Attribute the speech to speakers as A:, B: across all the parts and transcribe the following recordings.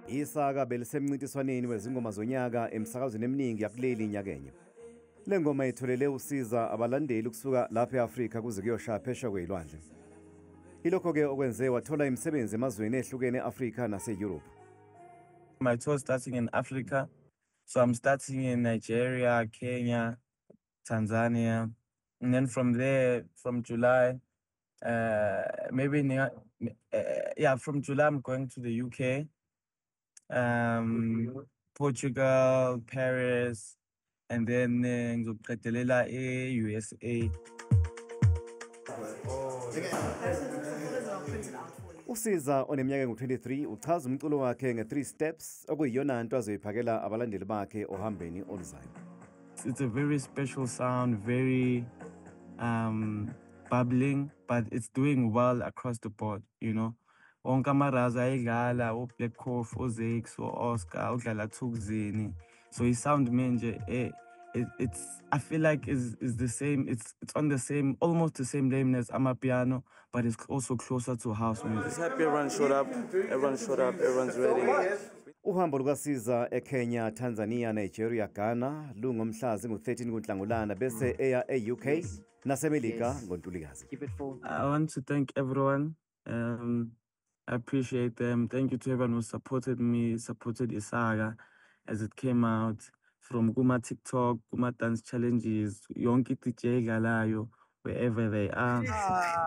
A: Isaka belisemncintiswaneni wezingoma zonyaka emsakazweni eminingi yakuleli nyakenye. Le ngoma itholele usiza abalandeli kusuka lapha eAfrika kuze kuyoshaya phesheya kwezilwandle. Ilokho-ke okwenze wathola imisebenzi emazweni ehlukene eAfrika nase-Europe.
B: My tour starting in Africa, so I'm starting in Nigeria, Kenya, Tanzania, and then from there, from July, from July I'm going to the UK, Portugal, Paris, and then ngizoqedelela e-USA.
A: Usiza oneminyaka engu-23 uchaza umculo wakhe nge-3 steps okuyiyona nto azoyiphakela abalandeli bakhe ohambeni oluzayo.
B: It's a very special sound, very bubbling, but it's doing well across the board, you know. Wonke amaraza ayidlala, o-Black Coffee, o-Zakes, o-Oscar, udlala Thukzini. So his sound manje, I feel like is the same. It's on the same, almost the same level as Amapiano, but it's also closer to house music.
C: Just happy everyone showed up. Everyone's ready.
A: Uhambo lukaSiza eKenya, Tanzania, Nigeria, Ghana lungomhla zingu-13 kuNhlangulana bese eya e-UK naseMelika ngoNtulikazi.
B: I want to thank everyone. I appreciate them. Thank you to everyone who supported me, supported Isaka as it came out. From Kuma TikTok, Kuma Dance Challenges, Yonki DJ Galayo, wherever they are.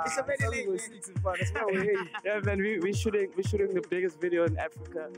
C: It's already late. Yeah, man, we're shooting the biggest video in Africa.